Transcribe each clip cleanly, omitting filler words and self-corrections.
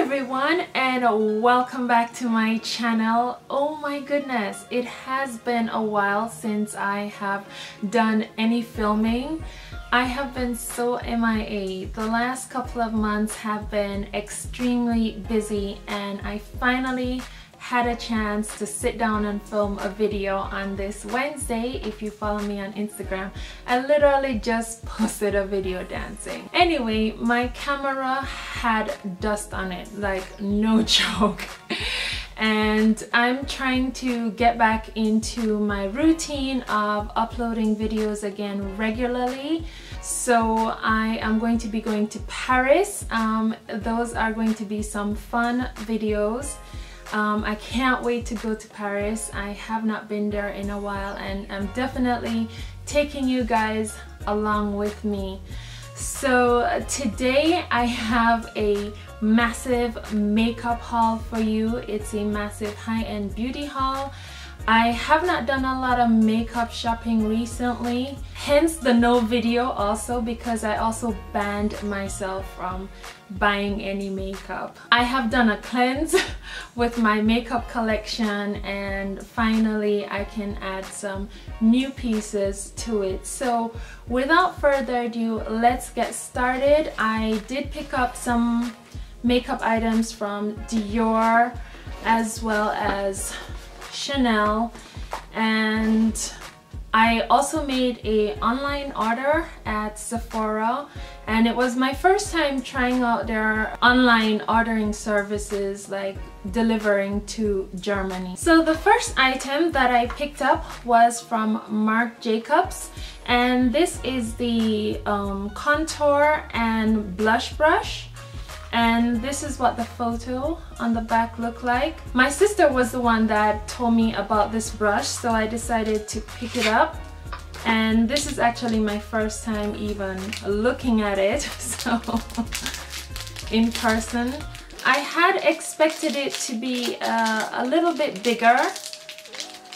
everyone, and welcome back to my channel. Oh my goodness, it has been a while since I have done any filming. I have been so MIA. The last couple of months have been extremely busy, and I finally had a chance to sit down and film a video on this Wednesday. If you follow me on Instagram, I literally just posted a video dancing. Anyway, my camera had dust on it, like no joke. And I'm trying to get back into my routine of uploading videos again regularly. So I am going to be going to Paris. Those are going to be some fun videos. I can't wait to go to Paris. I have not been there in a while, and I'm definitely taking you guys along with me. So today I have a massive makeup haul for you. It's a massive high-end beauty haul. I have not done a lot of makeup shopping recently, hence the no video also, because I also banned myself from buying any makeup. I have done a cleanse with my makeup collection, and finally I can add some new pieces to it. So without further ado, let's get started. I did pick up some makeup items from Dior as well as Chanel, and I also made an online order at Sephora, and it was my first time trying out their online ordering services, like delivering to Germany. So the first item that I picked up was from Marc Jacobs, and this is the contour and blush brush. And this is what the photo on the back looked like. My sister was the one that told me about this brush, so I decided to pick it up. And this is actually my first time even looking at it, so in person. I had expected it to be a little bit bigger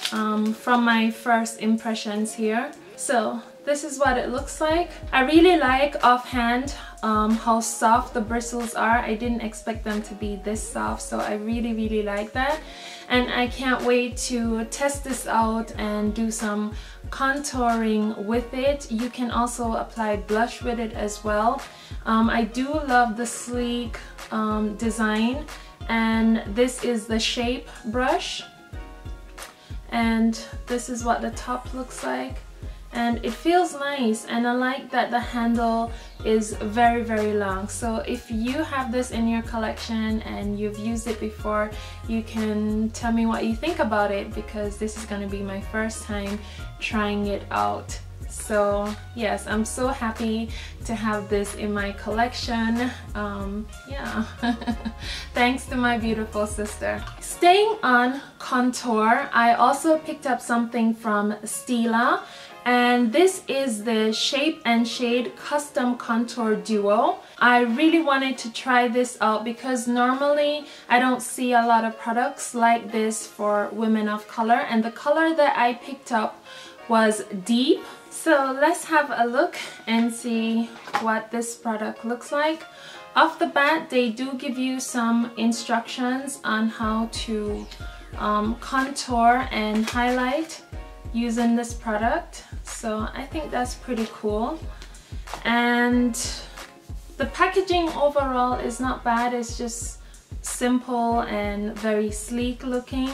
from my first impressions here. So this is what it looks like. I really like offhand how soft the bristles are. I didn't expect them to be this soft, so I really like that. And I can't wait to test this out and do some contouring with it. You can also apply blush with it as well. I do love the sleek design, and this is the shape brush, and this is what the top looks like. And it feels nice, and I like that the handle is very long. So if you have this in your collection and you've used it before, you can tell me what you think about it, because this is going to be my first time trying it out. So yes, I'm so happy to have this in my collection. Yeah. Thanks to my beautiful sister. Staying on contour, I also picked up something from Stila, and this is the Shape and Shade Custom Contour Duo. I really wanted to try this out because normally I don't see a lot of products like this for women of color, and the color that I picked up was deep. So let's have a look and see what this product looks like. Off the bat, they do give you some instructions on how to contour and highlight using this product, so I think that's pretty cool. And the packaging overall is not bad. It's just simple and very sleek looking,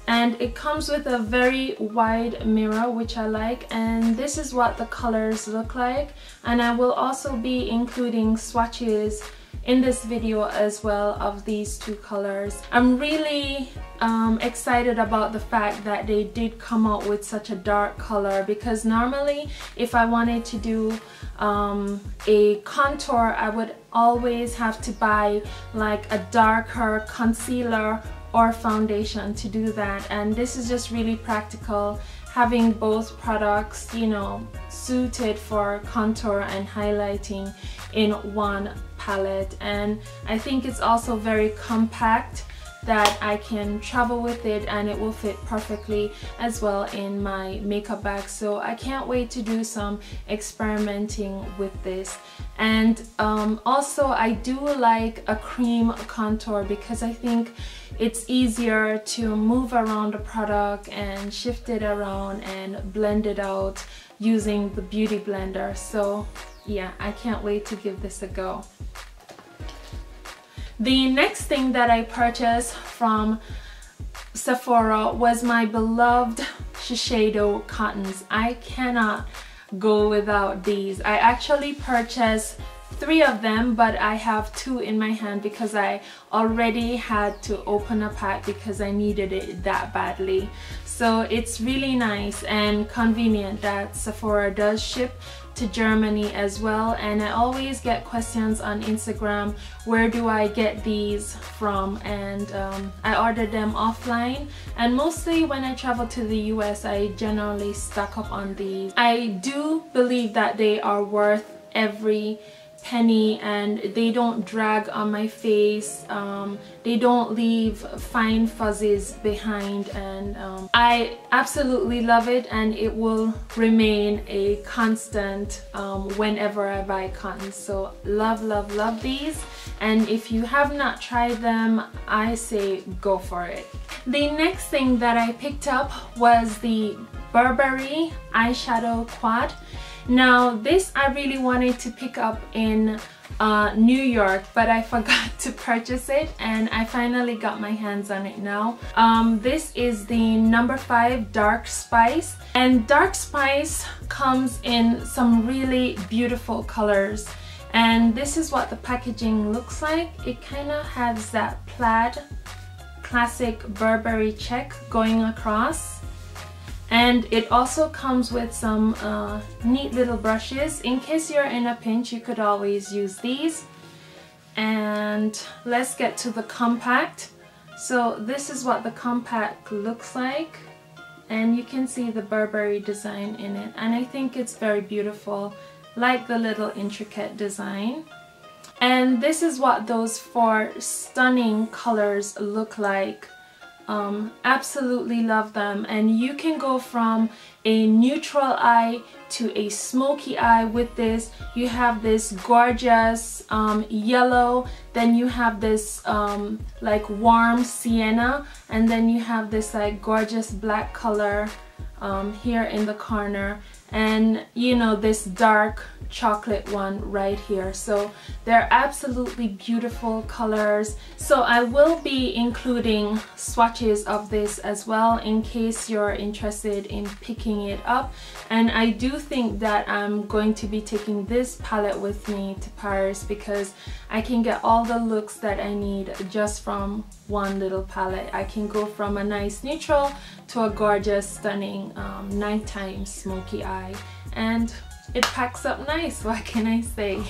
and it comes with a very wide mirror, which I like. And this is what the colors look like, and I will also be including swatches in this video as well of these two colors. I'm really excited about the fact that they did come out with such a dark color, because normally if I wanted to do a contour, I would always have to buy like a darker concealer or foundation to do that, and this is just really practical, having both products, you know, suited for contour and highlighting in one palette. And I think it's also very compact, that I can travel with it and it will fit perfectly as well in my makeup bag. So I can't wait to do some experimenting with this. And also I do like a cream contour because I think it's easier to move around the product and shift it around and blend it out using the beauty blender. So yeah, I can't wait to give this a go. The next thing that I purchased from Sephora was my beloved Shiseido cottons. I cannot go without these. I actually purchased 3 of them, but I have 2 in my hand because I already had to open a pack because I needed it that badly. So it's really nice and convenient that Sephora does ship to Germany as well. And I always get questions on Instagram, where do I get these from? And I ordered them offline, and mostly when I travel to the US I generally stock up on these. I do believe that they are worth every penny, and they don't drag on my face, they don't leave fine fuzzies behind, and I absolutely love it, and it will remain a constant whenever I buy cotton. So love, love, love these, and if you have not tried them, I say go for it. The next thing that I picked up was the Burberry eyeshadow quad. Now this I really wanted to pick up in New York, but I forgot to purchase it, and I finally got my hands on it now. This is the number 5 Dark Spice, and Dark Spice comes in some really beautiful colors, and this is what the packaging looks like. It kind of has that plaid classic Burberry check going across. And it also comes with some neat little brushes. In case you're in a pinch, you could always use these. And let's get to the compact. So this is what the compact looks like. And you can see the Burberry design in it. And I think it's very beautiful, like the little intricate design. And this is what those 4 stunning colors look like. Absolutely love them, and you can go from a neutral eye to a smoky eye with this. You have this gorgeous yellow, then you have this like warm sienna, and then you have this like gorgeous black color here in the corner, and you know, this dark chocolate one right here. So they're absolutely beautiful colors. So I will be including swatches of this as well in case you're interested in picking it up. And I do think that I'm going to be taking this palette with me to Paris because I can get all the looks that I need just from one little palette. I can go from a nice neutral to a gorgeous, stunning nighttime smoky eye, and it packs up nice, what can I say?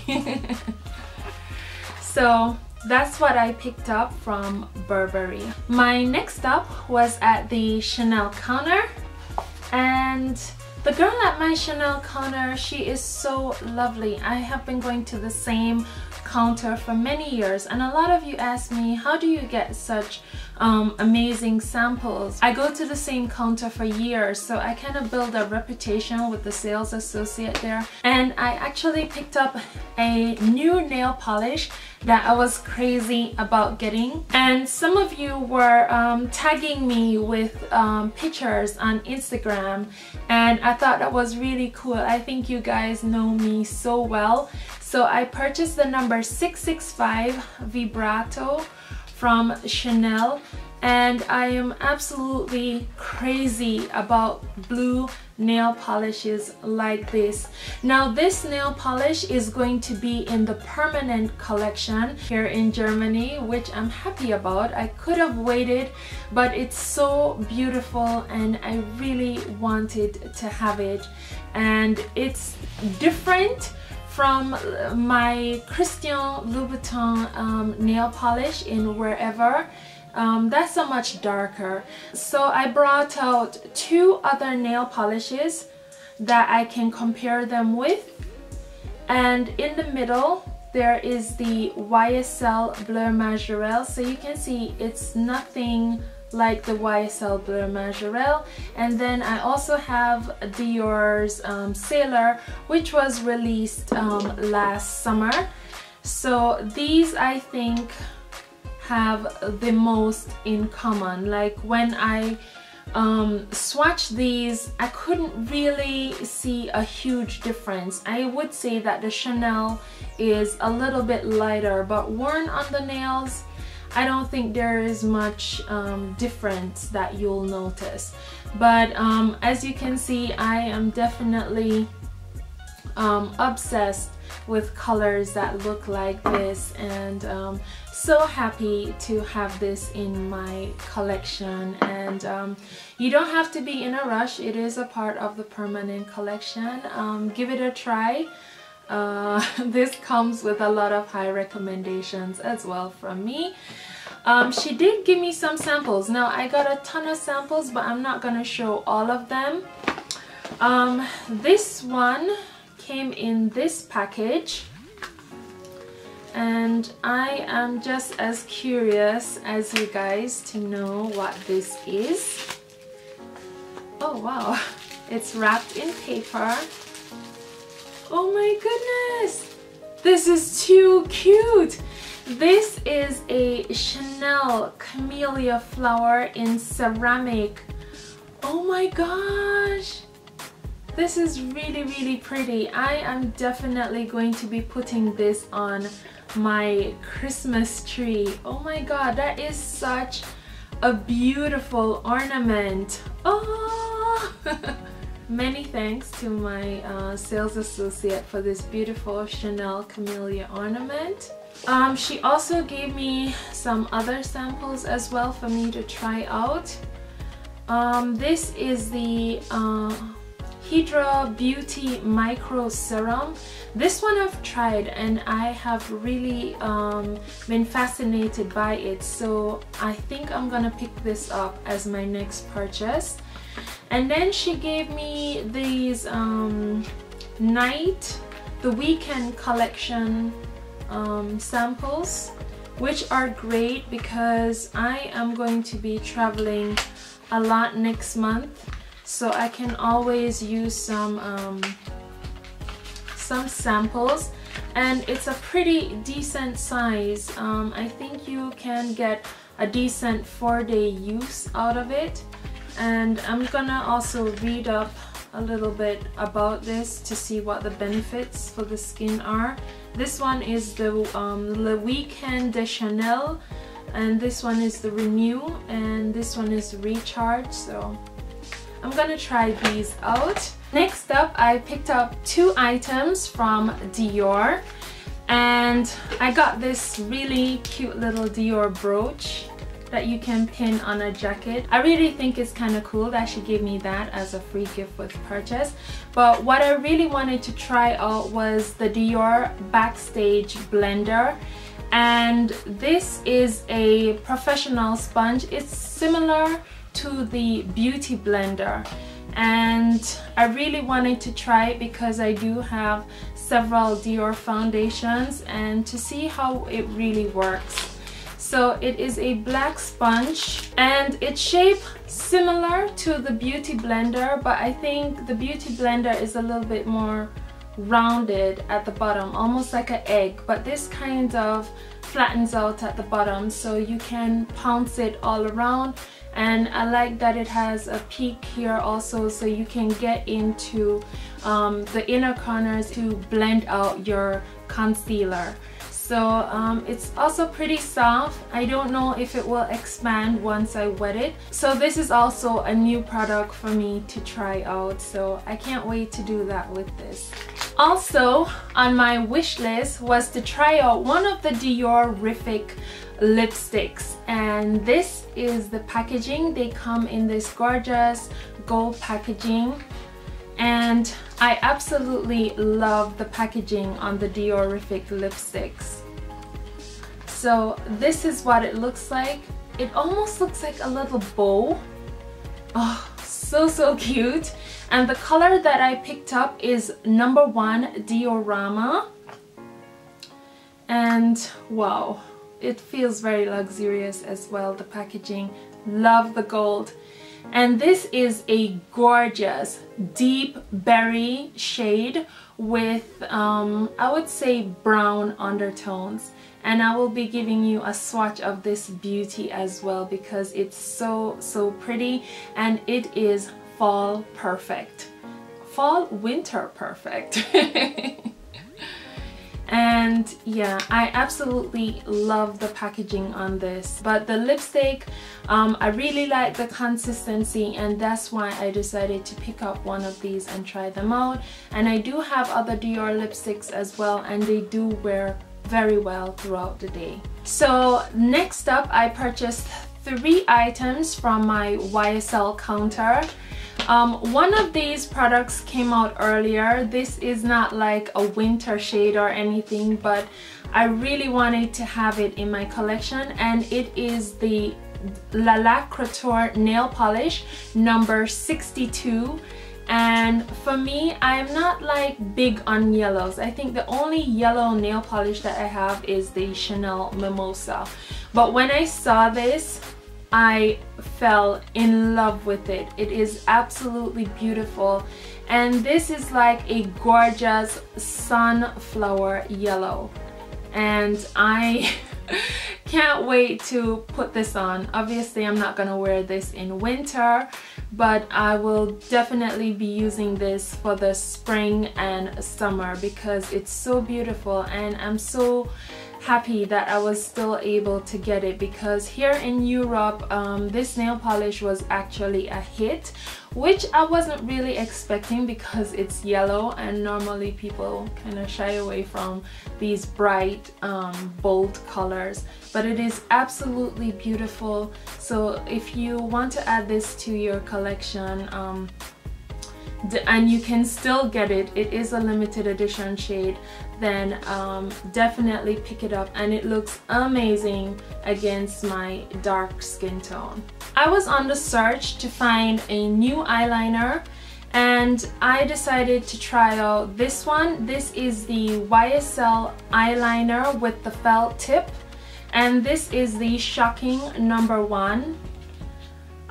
So that's what I picked up from Burberry. My next stop was at the Chanel counter, and the girl at my Chanel counter, she is so lovely. I have been going to the same counter for many years, and a lot of you ask me, how do you get such amazing samples? I go to the same counter for years, so I kind of build a reputation with the sales associate there. And I actually picked up a new nail polish that I was crazy about getting, and some of you were tagging me with pictures on Instagram, and I thought that was really cool. I think you guys know me so well. So I purchased the number 665 Vibrato from Chanel, and I am absolutely crazy about blue nail polishes like this. Now this nail polish is going to be in the permanent collection here in Germany, which I'm happy about. I could have waited, but it's so beautiful and I really wanted to have it, and it's different from my Christian Louboutin nail polish in Wherever. That's a much darker. So I brought out 2 other nail polishes that I can compare them with, and in the middle there is the YSL Blur Majorelle. So you can see it's nothing like the YSL Blur Majorelle. And then I also have Dior's Sailor, which was released last summer. So these I think have the most in common. Like when I swatch these, I couldn't really see a huge difference. I would say that the Chanel is a little bit lighter, but worn on the nails, I don't think there is much difference that you'll notice. But as you can see, I am definitely obsessed with colors that look like this, and so happy to have this in my collection. And you don't have to be in a rush. It is a part of the permanent collection. Give it a try. This comes with a lot of high recommendations as well from me. She did give me some samples. Now I got a ton of samples, but I'm not gonna show all of them. This one came in this package, and I am just as curious as you guys to know what this is. Oh wow, it's wrapped in paper. Oh my goodness, this is too cute. This is a Chanel Camellia Flower in ceramic. Oh my gosh, this is really, really pretty. I am definitely going to be putting this on my Christmas tree. Oh my god, that is such a beautiful ornament. Oh! Many thanks to my sales associate for this beautiful Chanel Camellia ornament. She also gave me some other samples as well for me to try out. This is the Hydra Beauty Micro Serum. This one I've tried and I have really been fascinated by it, so I think I'm gonna pick this up as my next purchase. And then she gave me these the Weekend collection samples, which are great because I am going to be traveling a lot next month, so I can always use some samples, and it's a pretty decent size. I think you can get a decent 4-day use out of it. And I'm gonna also read up a little bit about this to see what the benefits for the skin are. This one is the Le Weekend de Chanel, and this one is the Renew, and this one is the Recharge. So I'm gonna try these out. Next up, I picked up 2 items from Dior, and I got this really cute little Dior brooch that you can pin on a jacket. I really think it's kind of cool that she gave me that as a free gift with purchase. But what I really wanted to try out was the Dior Backstage blender, and this is a professional sponge. It's similar to the Beauty Blender, and I really wanted to try it because I do have several Dior foundations, and to see how it really works. So it is a black sponge, and it's shaped similar to the Beauty Blender, but I think the Beauty Blender is a little bit more rounded at the bottom, almost like an egg, but this kind of flattens out at the bottom so you can pounce it all around. And I like that it has a peak here also, so you can get into the inner corners to blend out your concealer. So it's also pretty soft. I don't know if it will expand once I wet it. So this is also a new product for me to try out, so I can't wait to do that with this. Also on my wish list was to try out one of the Diorific lipsticks, and this is the packaging. They come in this gorgeous gold packaging, and I absolutely love the packaging on the Diorific lipsticks. So this is what it looks like. It almost looks like a little bow. Oh, so cute. And the color that I picked up is number 1 Diorama. and wow, it feels very luxurious as well. The packaging, love the gold. And this is a gorgeous deep berry shade with I would say brown undertones, and I will be giving you a swatch of this beauty as well because it's so pretty, and it is fall perfect, fall winter perfect. And yeah, I absolutely love the packaging on this. But the lipstick, I really like the consistency, and that's why I decided to pick up one of these and try them out. And I do have other Dior lipsticks as well, and they do wear very well throughout the day. So next up, I purchased 3 items from my YSL counter. One of these products came out earlier. This is not like a winter shade or anything, but I really wanted to have it in my collection, and it is the Lacquer nail polish number 62. And for me, I'm not like big on yellows. I think the only yellow nail polish that I have is the Chanel Mimosa. But when I saw this, I fell in love with it. It is absolutely beautiful, and this is like a gorgeous sunflower yellow, and I can't wait to put this on. Obviously I'm not gonna wear this in winter, but I will definitely be using this for the spring and summer because it's so beautiful, and I'm so happy that I was still able to get it because here in Europe this nail polish was actually a hit, which I wasn't really expecting because it's yellow, and normally people kind of shy away from these bright bold colors, but it is absolutely beautiful. So if you want to add this to your collection, and you can still get it, it is a limited edition shade, then definitely pick it up, and it looks amazing against my dark skin tone. I was on the search to find a new eyeliner, and I decided to try out this one. This is the YSL eyeliner with the felt tip, and this is the Schocking #1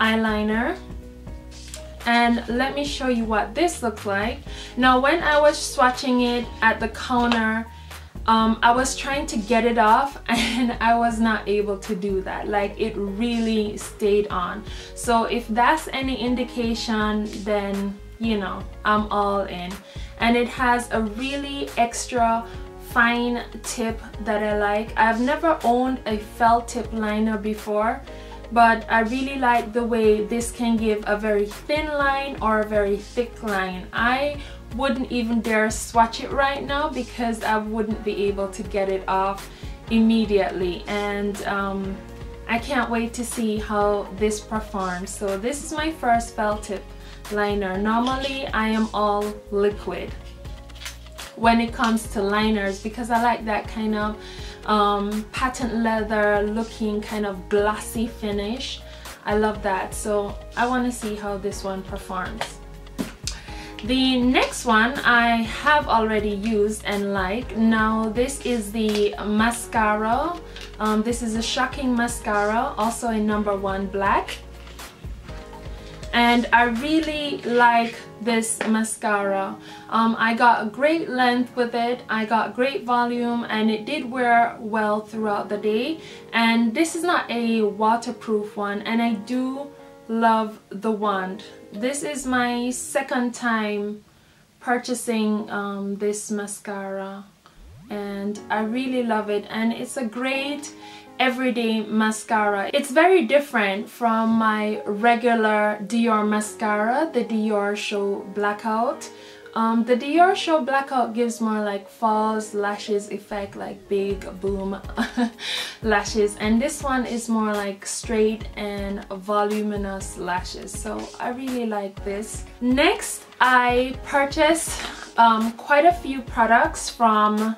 eyeliner. And let me show you what this looks like. Now when I was swatching it at the counter, I was trying to get it off, and I was not able to do that. Like, it really stayed on. So if that's any indication, then you know, I'm all in. And it has a really extra fine tip that I like. I've never owned a felt tip liner before, but I really like the way this can give a very thin line or a very thick line. I wouldn't even dare swatch it right now because I wouldn't be able to get it off immediately, and I can't wait to see how this performs. So this is my first felt tip liner. Normally I am all liquid when it comes to liners because I like that kind of patent leather looking kind of glossy finish. I love that, so I want to see how this one performs. The next one I have already used and like. Now this is the mascara. This is a Schocking mascara, also in #1 black. And I really like this mascara. I got a great length with it, I got great volume, and it did wear well throughout the day. And this is not a waterproof one, and I do love the wand. This is my second time purchasing this mascara, and I really love it, and it's a great everyday mascara. It's very different from my regular Dior mascara, the Dior Show Blackout. The Dior Show Blackout gives more like false lashes effect, like big boom lashes, and this one is more like straight and voluminous lashes, so I really like this. Next, I purchased quite a few products from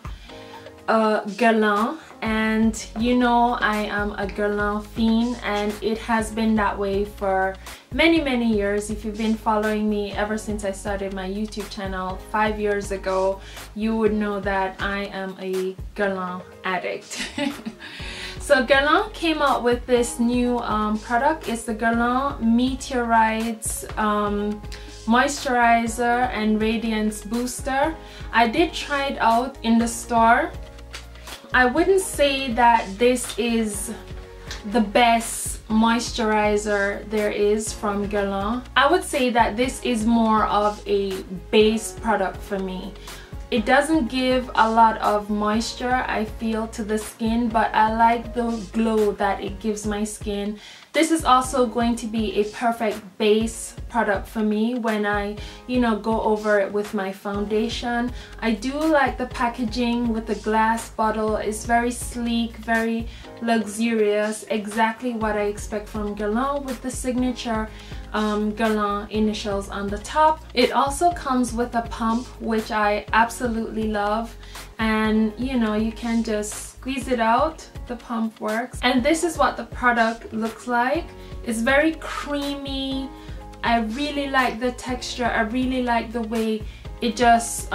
Guerlain, and you know I am a Guerlain fiend, and it has been that way for many years. If you've been following me ever since I started my YouTube channel 5 years ago, you would know that I am a Guerlain addict. So Guerlain came out with this new product. It's the Guerlain Météorites Moisturizer and Radiance Booster. I did try it out in the store. I wouldn't say that this is the best moisturizer there is from Guerlain. I would say that this is more of a base product for me. It doesn't give a lot of moisture, I feel, to the skin, but I like the glow that it gives my skin. This is also going to be a perfect base product for me when I, you know, go over it with my foundation. I do like the packaging with the glass bottle. It's very sleek, very luxurious, exactly what I expect from Guerlain, with the signature Guerlain initials on the top. It also comes with a pump, which I absolutely love, and you know, you can just squeeze it out. The pump works, and this is what the product looks like. It's very creamy. I really like the texture. I really like the way it just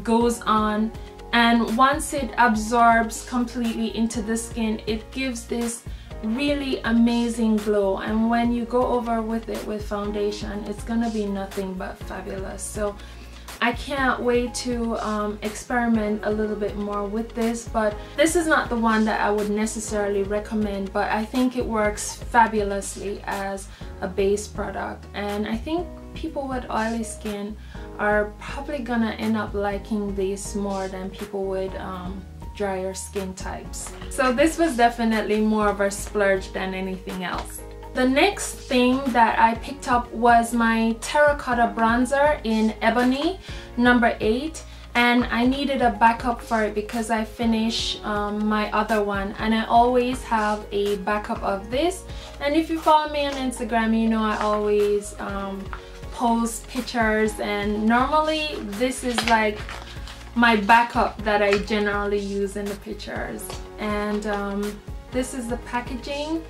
goes on, and once it absorbs completely into the skin, it gives this really amazing glow, and when you go over with it with foundation, it's gonna be nothing but fabulous. So I can't wait to experiment a little bit more with this, but this is not the one that I would necessarily recommend, but I think it works fabulously as a base product, and I think people with oily skin are probably gonna end up liking this more than people with drier skin types. So this was definitely more of a splurge than anything else. The next thing that I picked up was my Terracotta bronzer in Ebony number 8, and I needed a backup for it because I finished my other one, and I always have a backup of this. And if you follow me on Instagram, you know I always post pictures, and normally this is like my backup that I generally use in the pictures. And this is the packaging.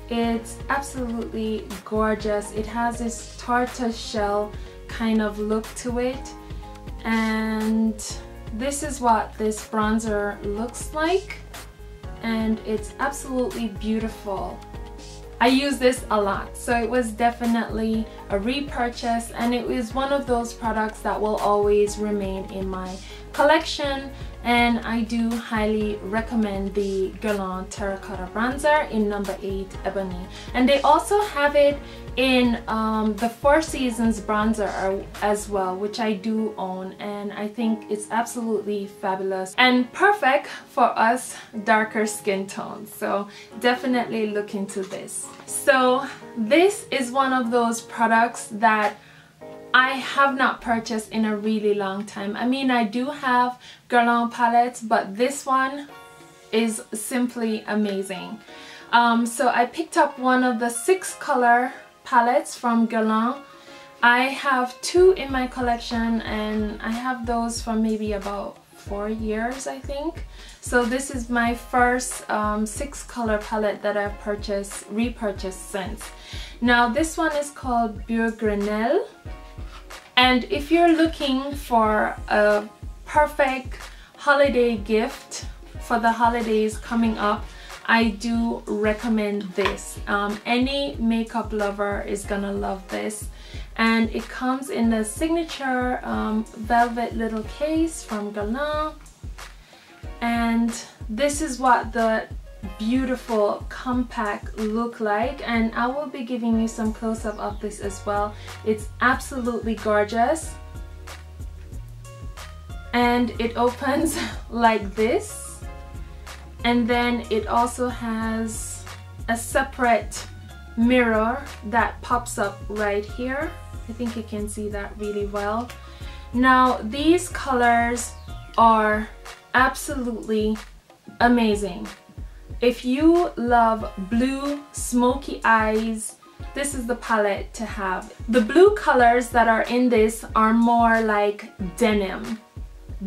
It's absolutely gorgeous. It has this tortoise shell kind of look to it, and this is what this bronzer looks like, and it's absolutely beautiful. I use this a lot, so it was definitely a repurchase, and it is one of those products that will always remain in my collection, and I do highly recommend the Guerlain Terracotta bronzer in number 8 Ebony. And they also have it in the Four Seasons bronzer as well, which I do own, and I think it's absolutely fabulous and perfect for us darker skin tones, so definitely look into this. So this is one of those products that I have not purchased in a really long time. I mean, I do have Guerlain palettes, but this one is simply amazing. So I picked up one of the 6 color palettes from Guerlain. I have 2 in my collection, and I have those for maybe about 4 years, I think. So this is my first 6 color palette that I've repurchased since. Now this one is called Beaugrenelle. And if you're looking for a perfect holiday gift for the holidays coming up, I do recommend this. Any makeup lover is gonna love this. And it comes in the signature velvet little case from Guerlain. And this is what the beautiful compact look like, and I will be giving you some close-up of this as well. It's absolutely gorgeous, and it opens like this, and then it also has a separate mirror that pops up right here. I think you can see that really well. Now these colors are absolutely amazing. If you love blue smoky eyes, this is the palette to have. The blue colors that are in this are more like denim,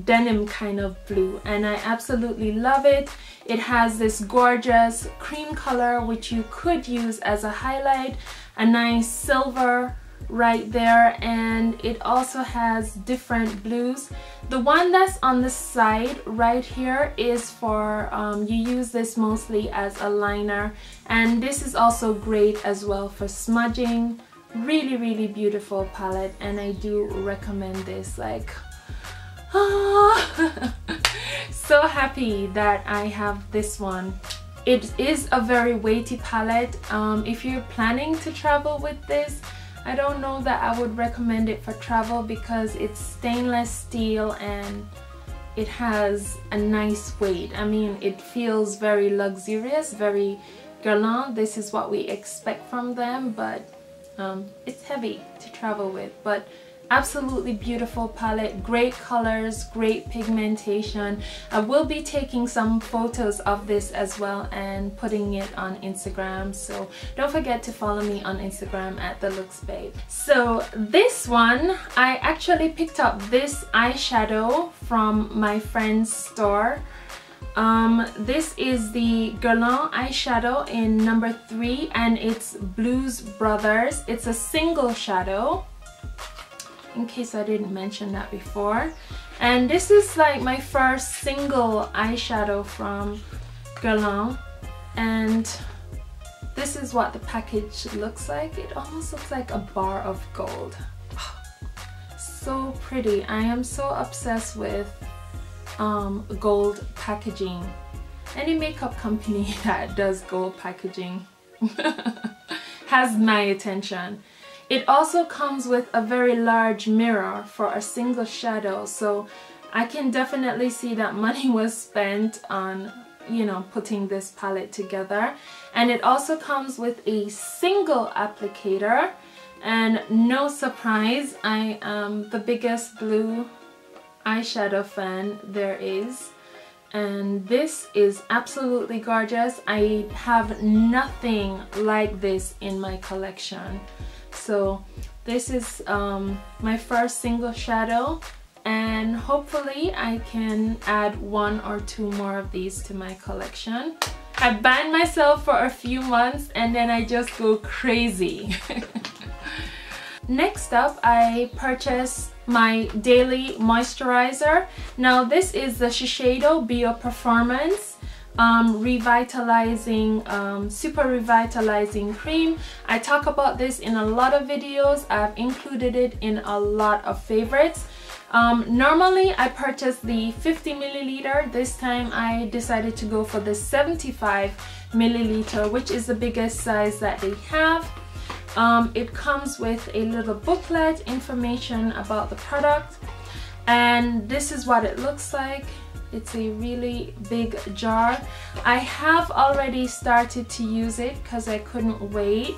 denim kind of blue, and I absolutely love it. It has this gorgeous cream color which you could use as a highlight, a nice silver right there, and it also has different blues. The one that's on the side right here is for you use this mostly as a liner, and this is also great as well for smudging. Really beautiful palette, and I do recommend this. Like, so happy that I have this one. It is a very weighty palette. If you're planning to travel with this, I don't know that I would recommend it for travel because it's stainless steel and it has a nice weight. I mean, it feels very luxurious, very Guerlain. This is what we expect from them, but it's heavy to travel with. But absolutely beautiful palette, great colors, great pigmentation. I will be taking some photos of this as well and putting it on Instagram, so don't forget to follow me on Instagram at thelooksbabe. So this one, I actually picked up this eyeshadow from my friend's store. This is the Guerlain eyeshadow in number 3, and it's Blues Brothers. It's a single shadow, in case I didn't mention that before. And this is like my first single eyeshadow from Guerlain, and this is what the package looks like. It almost looks like a bar of gold. So pretty. I am so obsessed with gold packaging. Any makeup company that does gold packaging has my attention. It also comes with a very large mirror for a single shadow, so I can definitely see that money was spent on, you know, putting this palette together. And it also comes with a single applicator, and no surprise, I am the biggest blue eyeshadow fan there is, and this is absolutely gorgeous. I have nothing like this in my collection. So this is my first single shadow, and hopefully I can add 1 or 2 more of these to my collection. I banned myself for a few months and then I just go crazy. Next up, I purchased my daily moisturizer. Now this is the Shiseido Bio Performance revitalizing super revitalizing cream. I talk about this in a lot of videos. I've included it in a lot of favorites. Normally I purchase the 50 milliliter. This time I decided to go for the 75 milliliter, which is the biggest size that they have. It comes with a little booklet, information about the product, and this is what it looks like. It's a really big jar. I have already started to use it because I couldn't wait.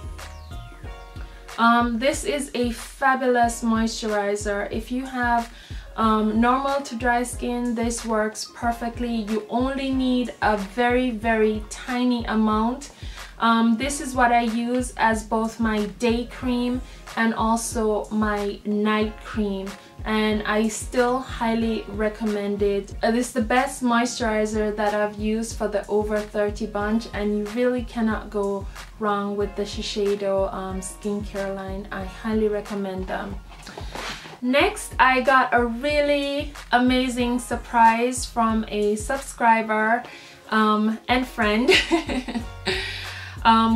This is a fabulous moisturizer. If you have normal to dry skin, this works perfectly. You only need a very tiny amount. This is what I use as both my day cream and also my night cream, and I still highly recommend it. This is the best moisturizer that I've used for the over 30 bunch, and you really cannot go wrong with the Shiseido skincare line. I highly recommend them. Next, I got a really amazing surprise from a subscriber and friend.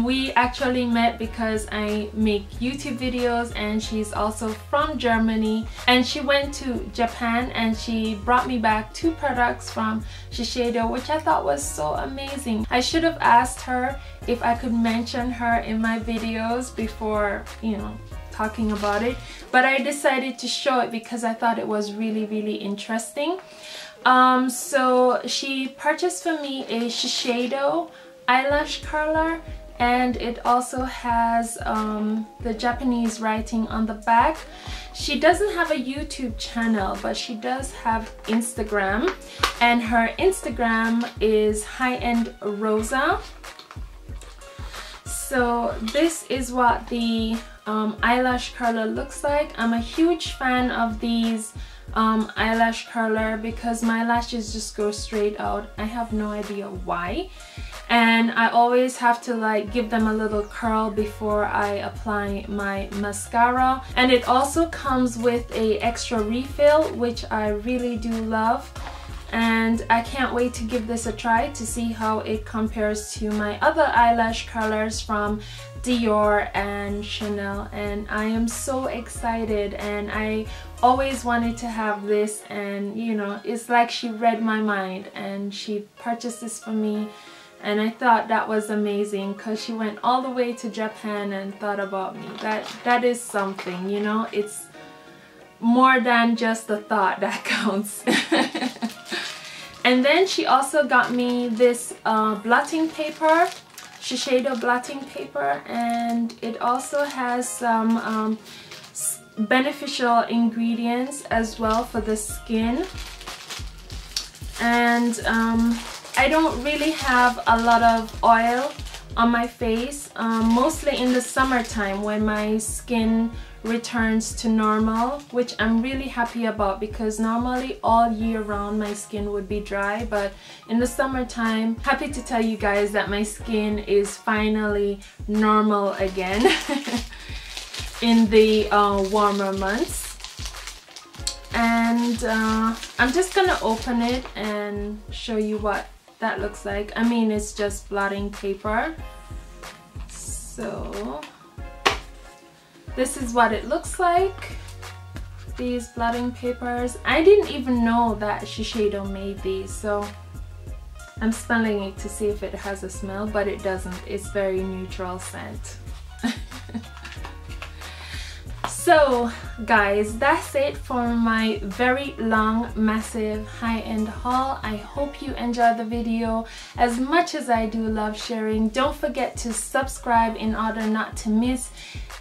We actually met because I make YouTube videos, and she's also from Germany, and she went to Japan and she brought me back 2 products from Shiseido, which I thought was so amazing. I should have asked her if I could mention her in my videos before, you know, talking about it, but I decided to show it because I thought it was really interesting. So she purchased for me a Shiseido eyelash curler, and it also has the Japanese writing on the back. She doesn't have a YouTube channel, but she does have Instagram, and her Instagram is High-End Rosa. So this is what the eyelash curler looks like. I'm a huge fan of these eyelash curler because my lashes just go straight out. I have no idea why. And I always have to like give them a little curl before I apply my mascara. And it also comes with a extra refill, which I really do love. And I can't wait to give this a try to see how it compares to my other eyelash curlers from Dior and Chanel. And I am so excited, and I always wanted to have this, and you know, it's like she read my mind and she purchased this for me. And I thought that was amazing because she went all the way to Japan and thought about me. That is something, you know. It's more than just the thought that counts. And then she also got me this blotting paper, Shiseido blotting paper, and it also has some beneficial ingredients as well for the skin. And I don't really have a lot of oil on my face, mostly in the summertime when my skin returns to normal, which I'm really happy about because normally all year round my skin would be dry, but in the summertime, happy to tell you guys that my skin is finally normal again in the warmer months. And I'm just gonna open it and show you what that looks like. I mean, it's just blotting paper. So this is what it looks like, these blotting papers. I didn't even know that Shiseido made these, so I'm smelling it to see if it has a smell, but it doesn't. It's very neutral scent. So guys, that's it for my very long, massive, high-end haul. I hope you enjoyed the video as much as I do love sharing. Don't forget to subscribe in order not to miss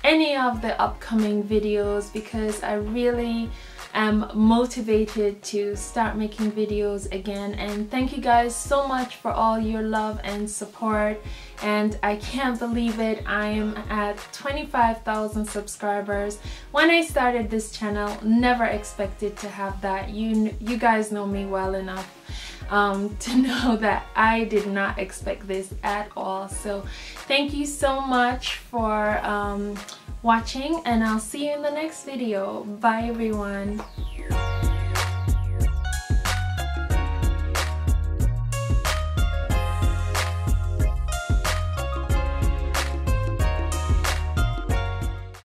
any of the upcoming videos, because I really am motivated to start making videos again. And thank you guys so much for all your love and support, and I can't believe it, I am at 25,000 subscribers. When I started this channel, never expected to have that. You guys know me well enough to know that I did not expect this at all. So thank you so much for watching, and I'll see you in the next video. Bye everyone.